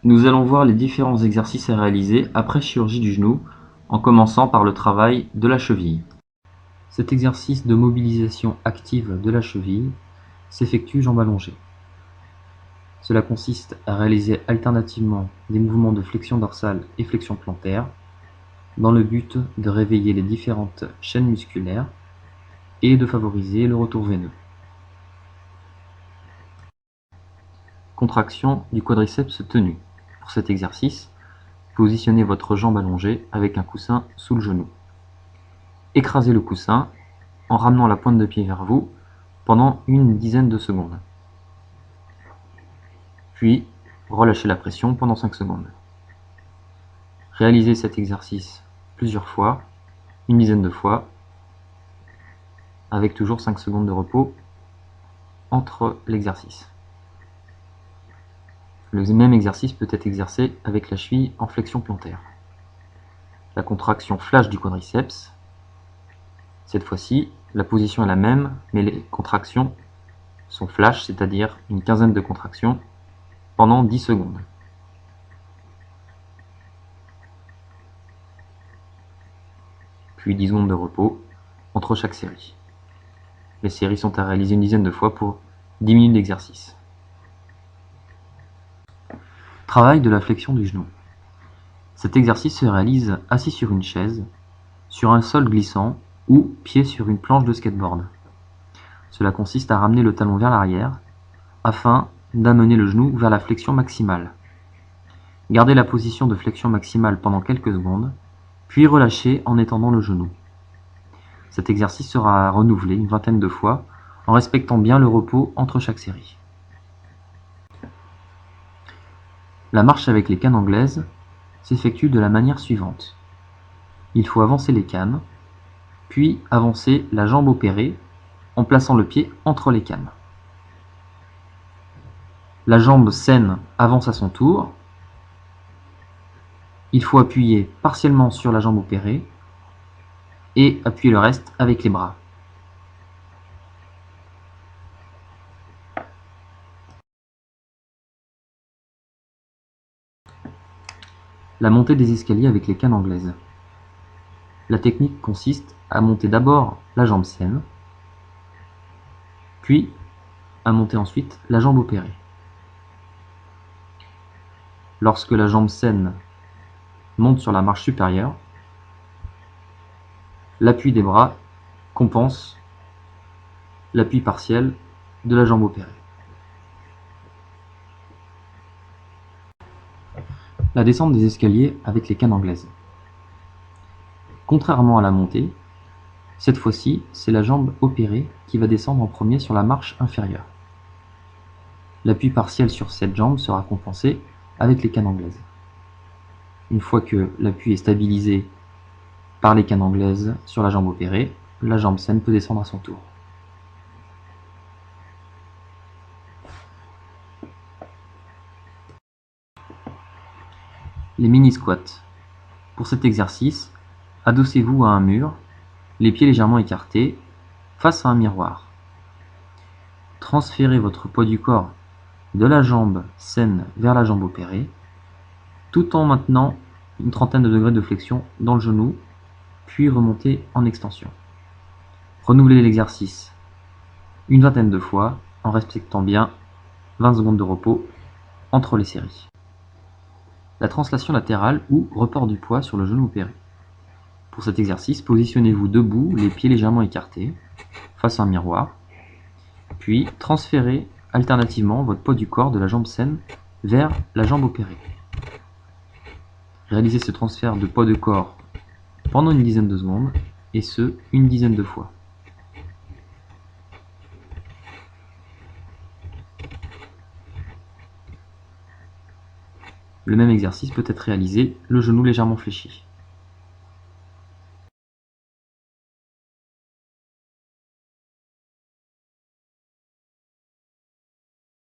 Nous allons voir les différents exercices à réaliser après chirurgie du genou, en commençant par le travail de la cheville. Cet exercice de mobilisation active de la cheville s'effectue jambes allongées. Cela consiste à réaliser alternativement des mouvements de flexion dorsale et flexion plantaire, dans le but de réveiller les différentes chaînes musculaires et de favoriser le retour veineux. Contraction du quadriceps tenu. Pour cet exercice, positionnez votre jambe allongée avec un coussin sous le genou. Écrasez le coussin en ramenant la pointe de pied vers vous pendant une dizaine de secondes. Puis, relâchez la pression pendant 5 secondes. Réalisez cet exercice plusieurs fois, une dizaine de fois, avec toujours 5 secondes de repos entre l'exercice. Le même exercice peut être exercé avec la cheville en flexion plantaire. La contraction flash du quadriceps. Cette fois-ci, la position est la même, mais les contractions sont flash, c'est-à-dire une quinzaine de contractions pendant 10 secondes. Puis 10 secondes de repos entre chaque série. Les séries sont à réaliser une dizaine de fois pour 10 minutes d'exercice. Travail de la flexion du genou. Cet exercice se réalise assis sur une chaise, sur un sol glissant ou pied sur une planche de skateboard. Cela consiste à ramener le talon vers l'arrière afin d'amener le genou vers la flexion maximale. Gardez la position de flexion maximale pendant quelques secondes, puis relâchez en étendant le genou. Cet exercice sera renouvelé une vingtaine de fois en respectant bien le repos entre chaque série. La marche avec les cannes anglaises s'effectue de la manière suivante. Il faut avancer les cannes, puis avancer la jambe opérée en plaçant le pied entre les cannes. La jambe saine avance à son tour. Il faut appuyer partiellement sur la jambe opérée et appuyer le reste avec les bras. La montée des escaliers avec les cannes anglaises. La technique consiste à monter d'abord la jambe saine, puis à monter ensuite la jambe opérée. Lorsque la jambe saine monte sur la marche supérieure, l'appui des bras compense l'appui partiel de la jambe opérée. La descente des escaliers avec les cannes anglaises. Contrairement à la montée, cette fois-ci, c'est la jambe opérée qui va descendre en premier sur la marche inférieure. L'appui partiel sur cette jambe sera compensé avec les cannes anglaises. Une fois que l'appui est stabilisé par les cannes anglaises sur la jambe opérée, la jambe saine peut descendre à son tour. Les mini-squats. Pour cet exercice, adossez-vous à un mur, les pieds légèrement écartés, face à un miroir. Transférez votre poids du corps de la jambe saine vers la jambe opérée, tout en maintenant une trentaine de degrés de flexion dans le genou, puis remontez en extension. Renouvelez l'exercice une vingtaine de fois en respectant bien 20 secondes de repos entre les séries. La translation latérale ou report du poids sur le genou opéré. Pour cet exercice, positionnez-vous debout, les pieds légèrement écartés, face à un miroir, puis transférez alternativement votre poids du corps de la jambe saine vers la jambe opérée. Réalisez ce transfert de poids de corps pendant une dizaine de secondes, et ce, une dizaine de fois. Le même exercice peut être réalisé le genou légèrement fléchi.